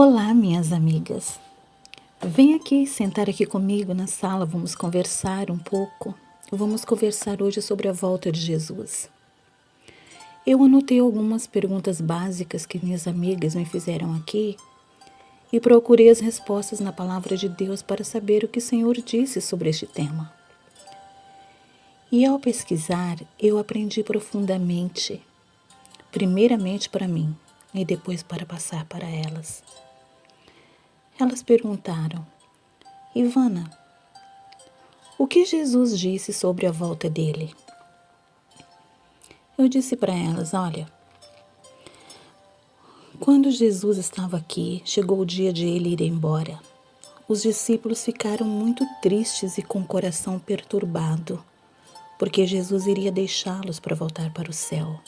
Olá, minhas amigas. Vem aqui sentar aqui comigo na sala, vamos conversar um pouco. Vamos conversar hoje sobre a volta de Jesus. Eu anotei algumas perguntas básicas que minhas amigas me fizeram aqui e procurei as respostas na palavra de Deus para saber o que o Senhor disse sobre este tema. E ao pesquisar, eu aprendi profundamente, primeiramente para mim e depois para passar para elas. Elas perguntaram: Ivana, o que Jesus disse sobre a volta dele? Eu disse para elas: olha, quando Jesus estava aqui, chegou o dia de ele ir embora. Os discípulos ficaram muito tristes e com o coração perturbado, porque Jesus iria deixá-los para voltar para o céu.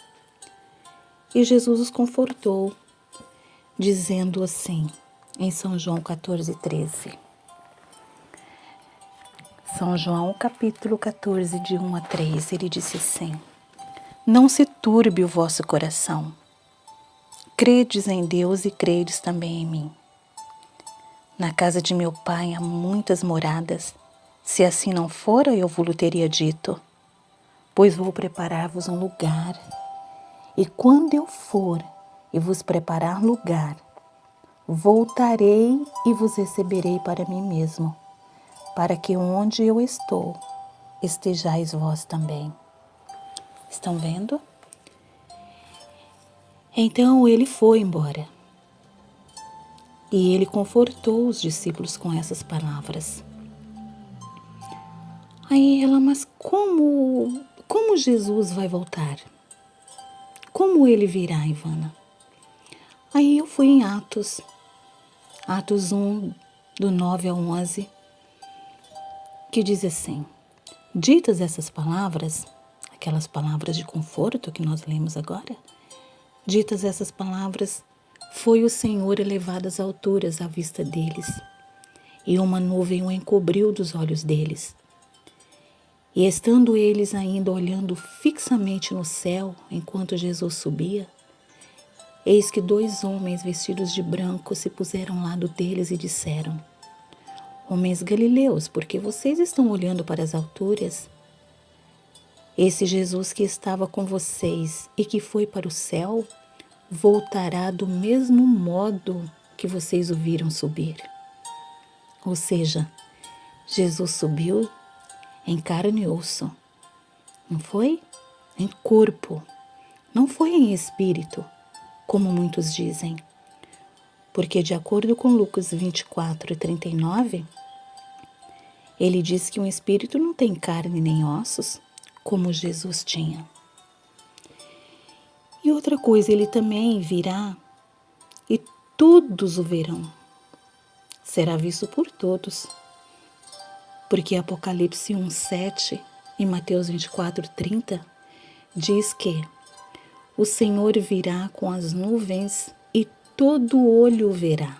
E Jesus os confortou, dizendo assim, em São João 14:13. São João capítulo 14, de 1 a 3, ele disse assim: Não se turbe o vosso coração. Credes em Deus e credes também em mim. Na casa de meu pai há muitas moradas. Se assim não fora, eu vos teria dito, pois vou preparar-vos um lugar. E quando eu for e vos preparar lugar, voltarei e vos receberei para mim mesmo, para que onde eu estou, estejais vós também. Estão vendo? Então ele foi embora. E ele confortou os discípulos com essas palavras. Aí ela, mas como Jesus vai voltar? Como ele virá, Ivana? Aí eu fui em Atos 1, do 9 ao 11, que diz assim: Ditas essas palavras, aquelas palavras de conforto que nós lemos agora, ditas essas palavras, foi o Senhor elevado às alturas à vista deles, e uma nuvem o encobriu dos olhos deles. E estando eles ainda olhando fixamente no céu, enquanto Jesus subia, eis que 2 homens vestidos de branco se puseram ao lado deles e disseram: Homens galileus, por que vocês estão olhando para as alturas? Esse Jesus que estava com vocês e que foi para o céu, voltará do mesmo modo que vocês o viram subir. Ou seja, Jesus subiu em carne e osso, não foi? Em corpo, não foi em espírito, como muitos dizem. Porque de acordo com Lucas 24:39, ele diz que um espírito não tem carne nem ossos, como Jesus tinha. E outra coisa, ele também virá e todos o verão. Será visto por todos. Porque Apocalipse 1:7 e Mateus 24:30 diz que o Senhor virá com as nuvens e todo olho o verá,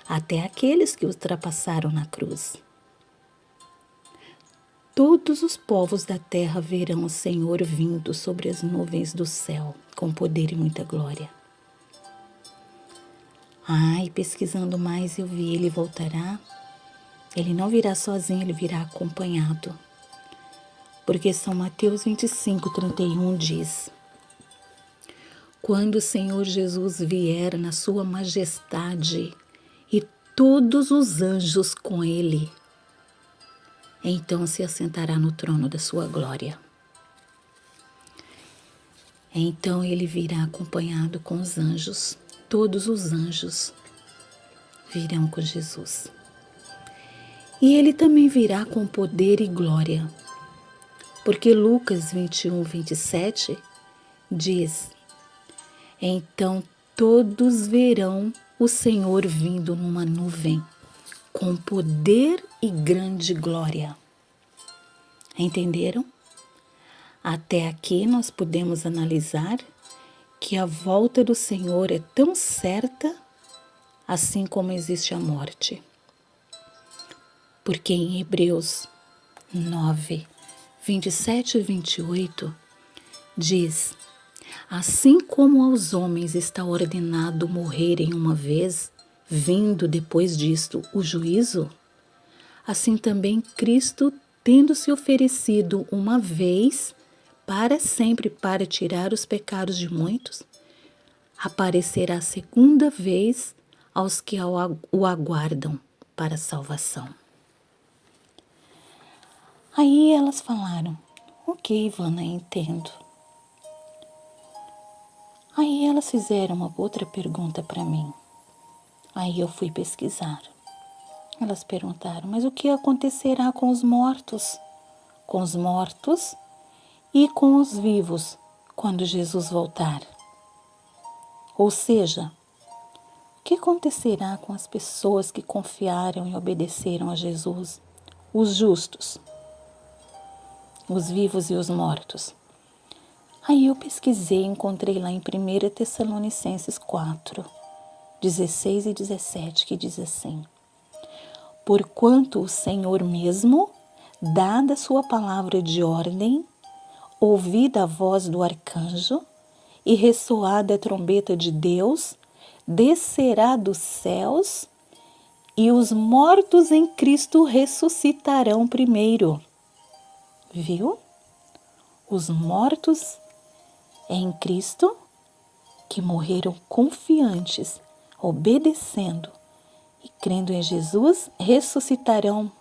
até aqueles que ultrapassaram na cruz. Todos os povos da terra verão o Senhor vindo sobre as nuvens do céu, com poder e muita glória. E pesquisando mais eu vi, ele voltará. Ele não virá sozinho, ele virá acompanhado. Porque São Mateus 25:31 diz: Quando o Senhor Jesus vier na sua majestade e todos os anjos com ele, então se assentará no trono da sua glória. Então ele virá acompanhado com os anjos. Todos os anjos virão com Jesus. E ele também virá com poder e glória. Porque Lucas 21:27 diz: Então todos verão o Senhor vindo numa nuvem, com poder e grande glória. Entenderam? Até aqui nós podemos analisar que a volta do Senhor é tão certa assim como existe a morte. Porque em Hebreus 9:27 e 28 diz: Assim como aos homens está ordenado morrerem uma vez, vindo depois disto o juízo, assim também Cristo, tendo se oferecido uma vez para sempre para tirar os pecados de muitos, aparecerá segunda vez aos que o aguardam para a salvação. Aí elas falaram: ok, Ivana, entendo. Aí elas fizeram uma outra pergunta para mim. Aí eu fui pesquisar. Elas perguntaram: mas o que acontecerá com os mortos? Com os mortos e com os vivos quando Jesus voltar? Ou seja, o que acontecerá com as pessoas que confiaram e obedeceram a Jesus? Os justos, os vivos e os mortos. Aí eu pesquisei e encontrei lá em 1 Tessalonicenses 4, 16 e 17, que diz assim: porquanto o Senhor mesmo, dada a sua palavra de ordem, ouvida a voz do arcanjo e ressoada a trombeta de Deus, descerá dos céus e os mortos em Cristo ressuscitarão primeiro. Viu? Os mortos em Cristo, que morreram confiantes, obedecendo e crendo em Jesus, ressuscitarão.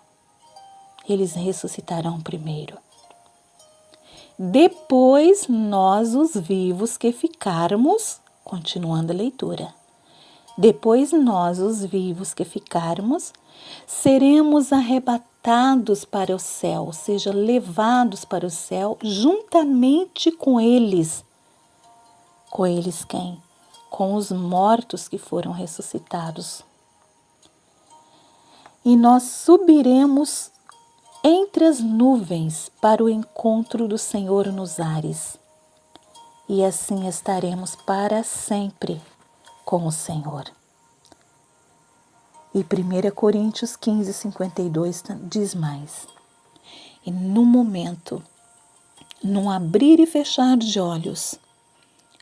Eles ressuscitarão primeiro. Depois nós, os vivos que ficarmos, continuando a leitura, depois nós, os vivos que ficarmos, seremos arrebatados para o céu, ou seja, levados para o céu juntamente com eles. Com eles quem? Com os mortos que foram ressuscitados. E nós subiremos entre as nuvens para o encontro do Senhor nos ares. E assim estaremos para sempre com o Senhor. E 1 Coríntios 15, 52 diz mais: e no momento, num abrir e fechar de olhos,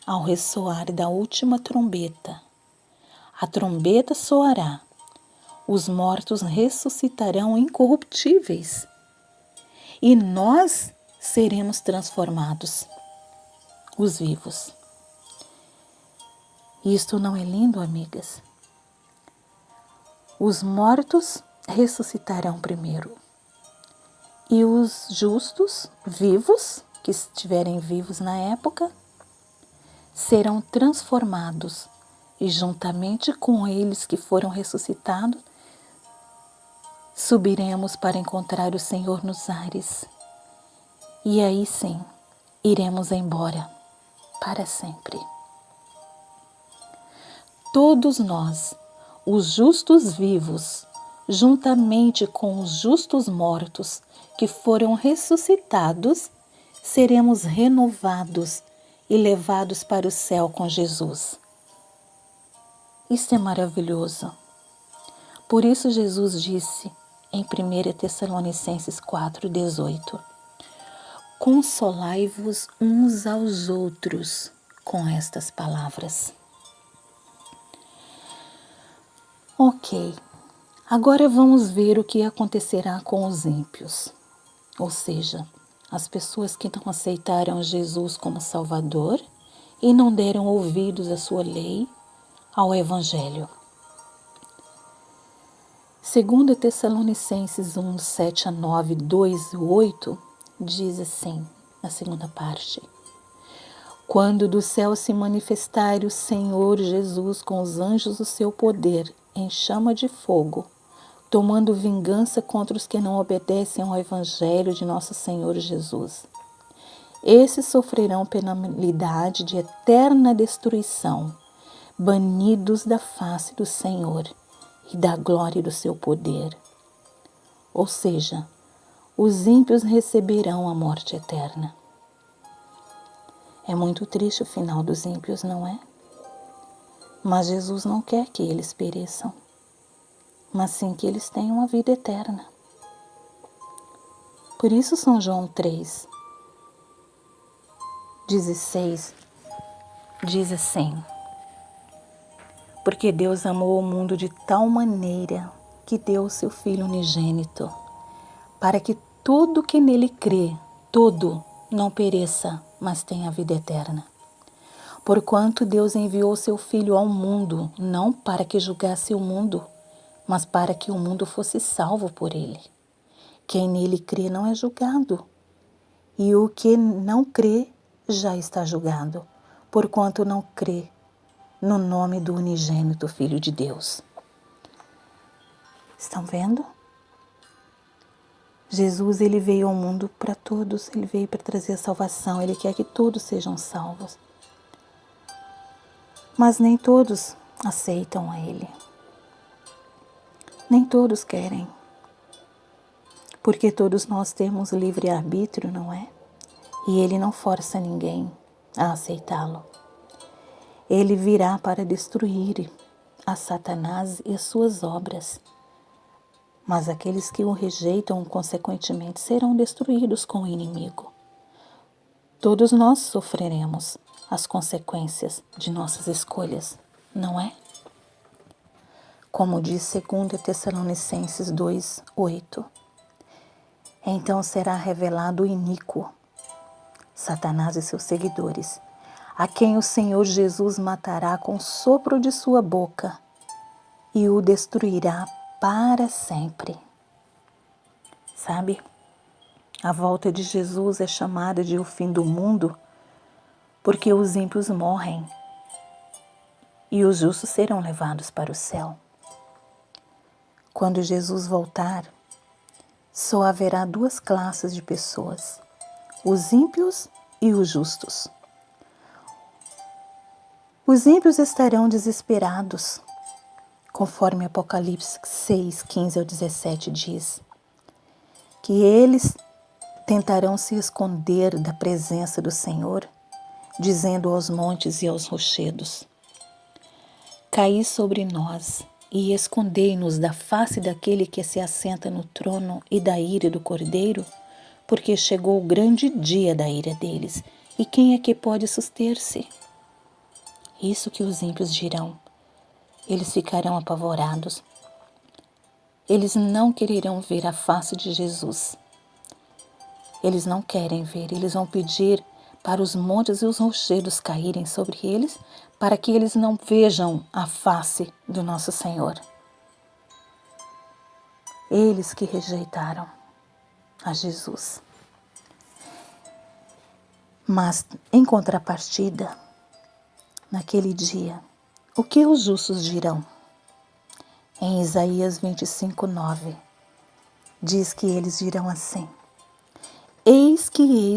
ao ressoar da última trombeta, a trombeta soará, os mortos ressuscitarão incorruptíveis e nós seremos transformados, os vivos. Isto não é lindo, amigas? Os mortos ressuscitarão primeiro e os justos, vivos, que estiverem vivos na época, serão transformados e juntamente com eles que foram ressuscitados, subiremos para encontrar o Senhor nos ares. E aí sim, iremos embora para sempre. Todos nós, os justos vivos, juntamente com os justos mortos que foram ressuscitados, seremos renovados e levados para o céu com Jesus. Isso é maravilhoso. Por isso Jesus disse em 1 Tessalonicenses 4,18: consolai-vos uns aos outros com estas palavras. Ok, agora vamos ver o que acontecerá com os ímpios, ou seja, as pessoas que não aceitaram Jesus como Salvador e não deram ouvidos à sua lei, ao Evangelho. 2 Tessalonicenses 1, 7 a 9, 2 e 8, diz assim, na segunda parte: quando do céu se manifestar o Senhor Jesus com os anjos do seu poder, em chama de fogo, tomando vingança contra os que não obedecem ao Evangelho de nosso Senhor Jesus. Esses sofrerão penalidade de eterna destruição, banidos da face do Senhor e da glória do seu poder. Ou seja, os ímpios receberão a morte eterna. É muito triste o final dos ímpios, não é? Mas Jesus não quer que eles pereçam, mas sim que eles tenham a vida eterna. Por isso São João 3, 16 diz assim: Porque Deus amou o mundo de tal maneira que deu o seu Filho unigênito, para que tudo que nele crê, tudo, não pereça, mas tenha vida eterna. Porquanto Deus enviou seu Filho ao mundo, não para que julgasse o mundo, mas para que o mundo fosse salvo por ele. Quem nele crê não é julgado, e o que não crê já está julgado, porquanto não crê no nome do unigênito Filho de Deus. Estão vendo? Jesus, ele veio ao mundo para todos, ele veio para trazer a salvação, ele quer que todos sejam salvos. Mas nem todos aceitam a ele. Nem todos querem. Porque todos nós temos livre-arbítrio, não é? E ele não força ninguém a aceitá-lo. Ele virá para destruir a Satanás e as suas obras. Mas aqueles que o rejeitam, consequentemente, serão destruídos com o inimigo. Todos nós sofreremos as consequências de nossas escolhas, não é? Como diz 2 Tessalonicenses 2:8. Então será revelado o iníquo, Satanás e seus seguidores, a quem o Senhor Jesus matará com o sopro de sua boca e o destruirá para sempre. Sabe? A volta de Jesus é chamada de o fim do mundo porque os ímpios morrem e os justos serão levados para o céu. Quando Jesus voltar, só haverá duas classes de pessoas, os ímpios e os justos. Os ímpios estarão desesperados, conforme Apocalipse 6:15-17 diz, que eles tentarão se esconder da presença do Senhor, dizendo aos montes e aos rochedos: caí sobre nós e escondei-nos da face daquele que se assenta no trono e da ira do Cordeiro, porque chegou o grande dia da ira deles, e quem é que pode suster-se? Isso que os ímpios dirão. Eles ficarão apavorados. Eles não quererão ver a face de Jesus. Eles não querem ver, eles vão pedir para os montes e os rochedos caírem sobre eles, para que eles não vejam a face do nosso Senhor. Eles que rejeitaram a Jesus. Mas, em contrapartida, naquele dia, o que os justos dirão? Em Isaías 25:9, diz que eles dirão assim: Eis que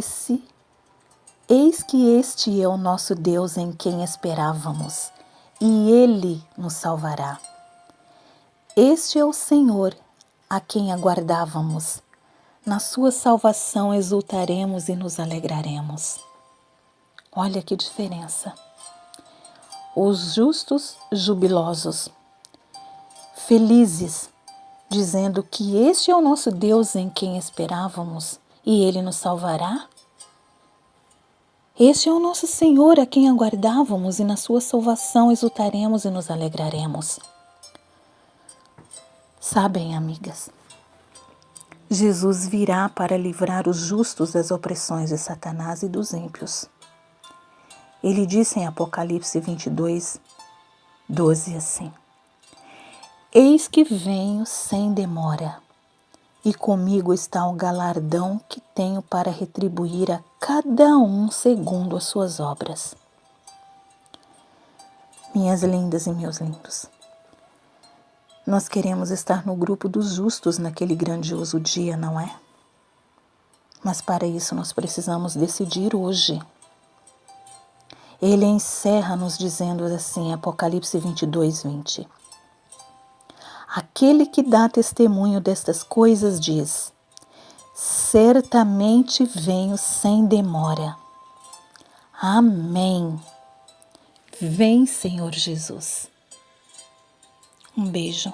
este é o nosso Deus em quem esperávamos, e Ele nos salvará. Este é o Senhor a quem aguardávamos. Na sua salvação exultaremos e nos alegraremos. Olha que diferença. Os justos jubilosos, felizes, dizendo que este é o nosso Deus em quem esperávamos e Ele nos salvará. Este é o nosso Senhor a quem aguardávamos e na sua salvação exultaremos e nos alegraremos. Sabem, amigas, Jesus virá para livrar os justos das opressões de Satanás e dos ímpios. Ele disse em Apocalipse 22:12 assim: Eis que venho sem demora, e comigo está o galardão que tenho para retribuir a cada um segundo as suas obras. Minhas lindas e meus lindos, nós queremos estar no grupo dos justos naquele grandioso dia, não é? Mas para isso nós precisamos decidir hoje. Ele encerra nos dizendo assim, Apocalipse 22:20. Aquele que dá testemunho destas coisas diz: certamente venho sem demora. Amém. Vem, Senhor Jesus. Um beijo.